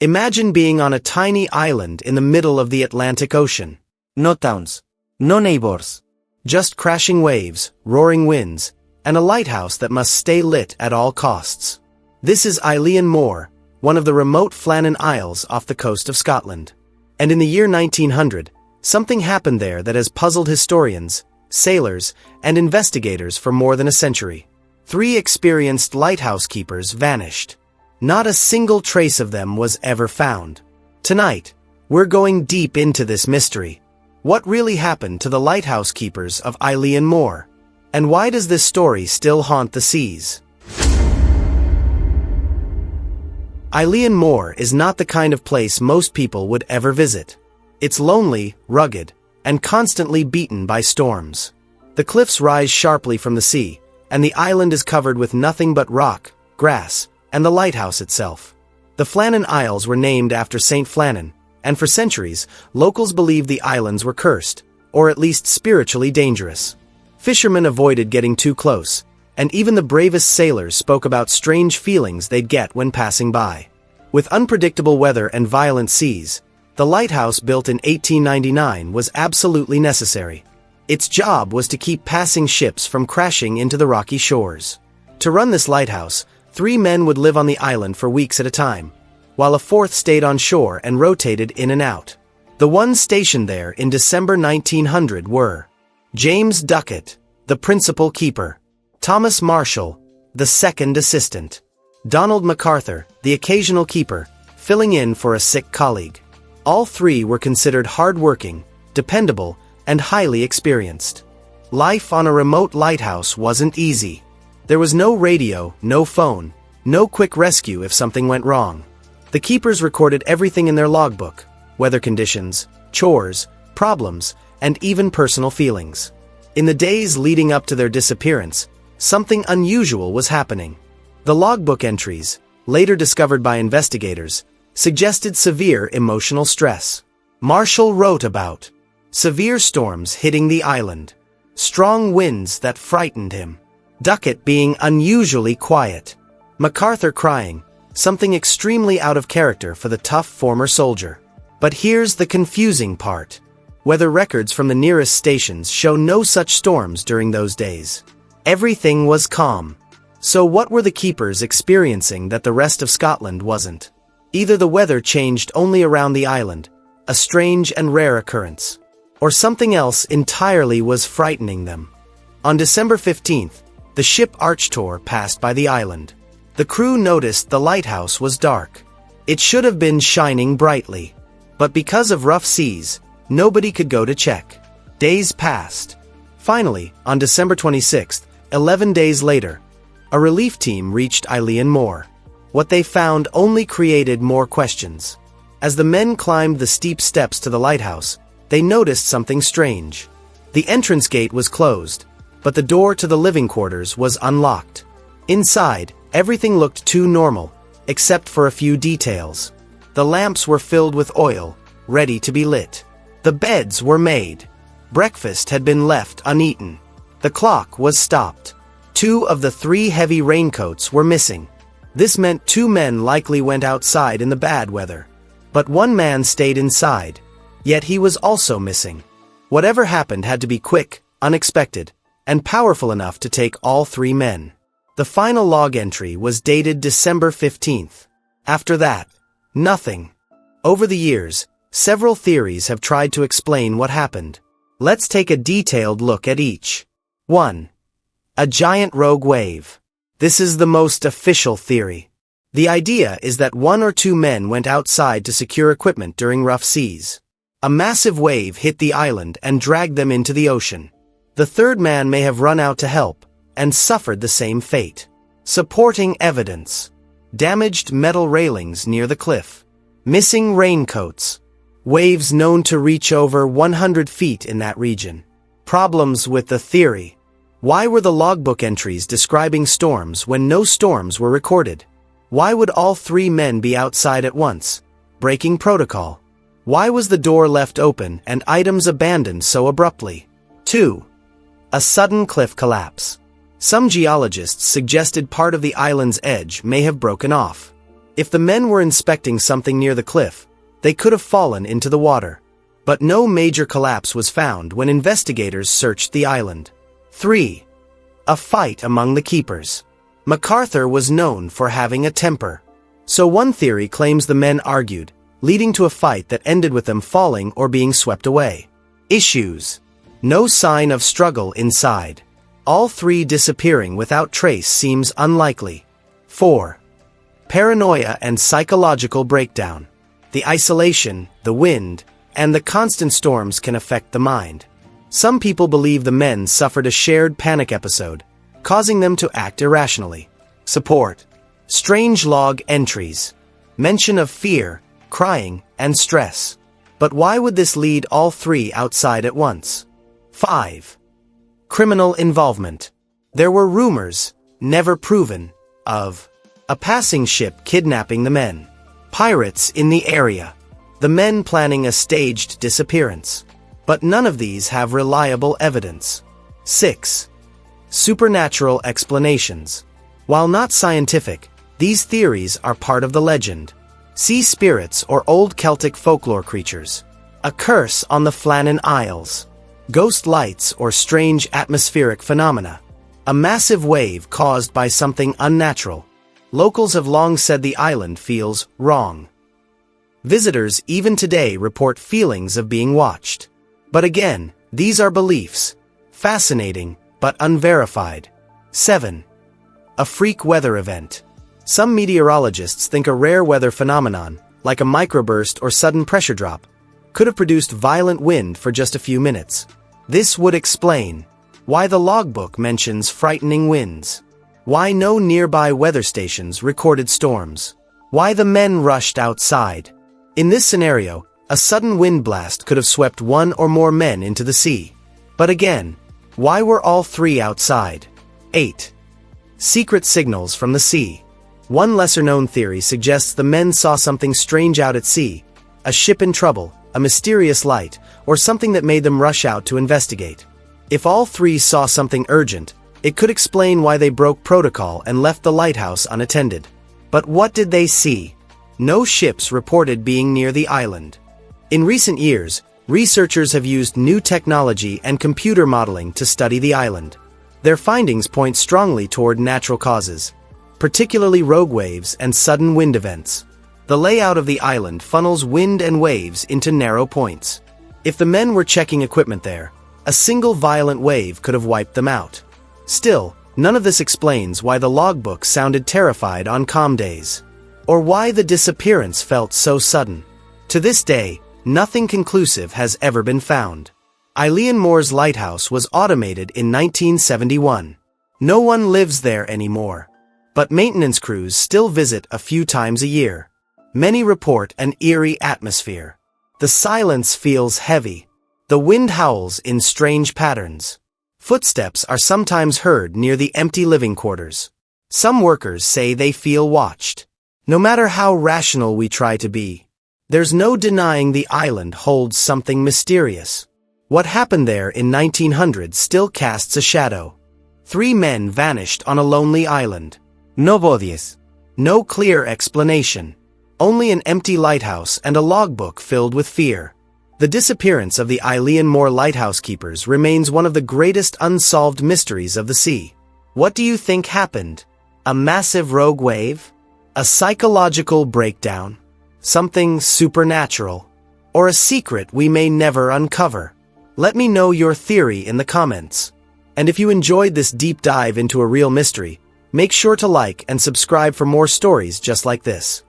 Imagine being on a tiny island in the middle of the Atlantic Ocean. No towns. No neighbors. Just crashing waves, roaring winds, and a lighthouse that must stay lit at all costs. This is Eilean Moor, one of the remote Flannan Isles off the coast of Scotland. And in the year 1900, something happened there that has puzzled historians, sailors, and investigators for more than a century. 3 experienced lighthouse keepers vanished. Not a single trace of them was ever found. Tonight, we're going deep into this mystery. What really happened to the lighthouse keepers of Eilean Moor? And why does this story still haunt the seas? Eilean Moor is not the kind of place most people would ever visit. It's lonely, rugged, and constantly beaten by storms. The cliffs rise sharply from the sea, and the island is covered with nothing but rock, grass, and the lighthouse itself. The Flannan Isles were named after Saint Flannan, and for centuries, locals believed the islands were cursed, or at least spiritually dangerous. Fishermen avoided getting too close, and even the bravest sailors spoke about strange feelings they'd get when passing by. With unpredictable weather and violent seas, the lighthouse built in 1899 was absolutely necessary. Its job was to keep passing ships from crashing into the rocky shores. To run this lighthouse, 3 men would live on the island for weeks at a time, while a 4th stayed on shore and rotated in and out. The ones stationed there in December 1900 were James Duckett, the principal keeper; Thomas Marshall, the second assistant; Donald MacArthur, the occasional keeper, filling in for a sick colleague. All 3 were considered hard-working, dependable, and highly experienced. Life on a remote lighthouse wasn't easy. There was no radio, no phone, no quick rescue if something went wrong. The keepers recorded everything in their logbook: weather conditions, chores, problems, and even personal feelings. In the days leading up to their disappearance, something unusual was happening. The logbook entries, later discovered by investigators, suggested severe emotional stress. Marshall wrote about severe storms hitting the island, strong winds that frightened him, Duckett being unusually quiet, MacArthur crying, something extremely out of character for the tough former soldier. But here's the confusing part. Weather records from the nearest stations show no such storms during those days. Everything was calm. So what were the keepers experiencing that the rest of Scotland wasn't? Either the weather changed only around the island, a strange and rare occurrence, or something else entirely was frightening them. On December 15th, the ship Archtor passed by the island. The crew noticed the lighthouse was dark. It should have been shining brightly. But because of rough seas, nobody could go to check. Days passed. Finally, on December 26th, 11 days later, a relief team reached Eilean Moor. What they found only created more questions. As the men climbed the steep steps to the lighthouse, they noticed something strange. The entrance gate was closed, but the door to the living quarters was unlocked. Inside, everything looked too normal, except for a few details. The lamps were filled with oil, ready to be lit. The beds were made. Breakfast had been left uneaten. The clock was stopped. 2 of the 3 heavy raincoats were missing. This meant 2 men likely went outside in the bad weather. But 1 man stayed inside, yet he was also missing. Whatever happened had to be quick, unexpected, and powerful enough to take all 3 men. The final log entry was dated December 15th. After that, nothing. Over the years, several theories have tried to explain what happened. Let's take a detailed look at each. 1. A giant rogue wave. This is the most official theory. The idea is that 1 or 2 men went outside to secure equipment during rough seas. A massive wave hit the island and dragged them into the ocean. The 3rd man may have run out to help, and suffered the same fate. Supporting evidence: damaged metal railings near the cliff, missing raincoats, waves known to reach over 100 feet in that region. Problems with the theory: why were the logbook entries describing storms when no storms were recorded? Why would all 3 men be outside at once, breaking protocol? Why was the door left open and items abandoned so abruptly? 2. A sudden cliff collapse. Some geologists suggested part of the island's edge may have broken off. If the men were inspecting something near the cliff, they could have fallen into the water. But no major collapse was found when investigators searched the island. 3. A fight among the keepers. MacArthur was known for having a temper. So one theory claims the men argued, leading to a fight that ended with them falling or being swept away. Issues. No sign of struggle inside. All 3 disappearing without trace seems unlikely. 4. Paranoia and psychological breakdown. The isolation, the wind, and the constant storms can affect the mind. Some people believe the men suffered a shared panic episode, causing them to act irrationally. Support. Strange log entries. Mention of fear, crying, and stress. But why would this lead all 3 outside at once? 5. Criminal involvement. There were rumors, never proven, of a passing ship kidnapping the men, pirates in the area, the men planning a staged disappearance. But none of these have reliable evidence. 6. Supernatural explanations. While not scientific, these theories are part of the legend. Sea spirits or old Celtic folklore creatures. A curse on the Flannan Isles. Ghost lights or strange atmospheric phenomena. A massive wave caused by something unnatural. Locals have long said the island feels wrong. Visitors even today report feelings of being watched. But again, these are beliefs. Fascinating, but unverified. 7. A freak weather event. Some meteorologists think a rare weather phenomenon, like a microburst or sudden pressure drop, could have produced violent wind for just a few minutes. This would explain why the logbook mentions frightening winds, why no nearby weather stations recorded storms, why the men rushed outside. In this scenario, a sudden wind blast could have swept 1 or more men into the sea. But again, why were all 3 outside? 8. Secret signals from the sea. One lesser-known theory suggests the men saw something strange out at sea, a ship in trouble, a mysterious light, or something that made them rush out to investigate. If all 3 saw something urgent, it could explain why they broke protocol and left the lighthouse unattended. But what did they see? No ships reported being near the island. In recent years, researchers have used new technology and computer modeling to study the island. Their findings point strongly toward natural causes, particularly rogue waves and sudden wind events. The layout of the island funnels wind and waves into narrow points. If the men were checking equipment there, a single violent wave could have wiped them out. Still, none of this explains why the logbook sounded terrified on calm days, or why the disappearance felt so sudden. To this day, nothing conclusive has ever been found. Eilean Moor's lighthouse was automated in 1971. No one lives there anymore, but maintenance crews still visit a few times a year. Many report an eerie atmosphere. The silence feels heavy. The wind howls in strange patterns. Footsteps are sometimes heard near the empty living quarters. Some workers say they feel watched. No matter how rational we try to be, there's no denying the island holds something mysterious. What happened there in 1900 still casts a shadow. 3 men vanished on a lonely island. No bodies. No clear explanation. Only an empty lighthouse and a logbook filled with fear. The disappearance of the Eilean Moor lighthouse keepers remains one of the greatest unsolved mysteries of the sea. What do you think happened? A massive rogue wave? A psychological breakdown? Something supernatural? Or a secret we may never uncover? Let me know your theory in the comments. And if you enjoyed this deep dive into a real mystery, make sure to like and subscribe for more stories just like this.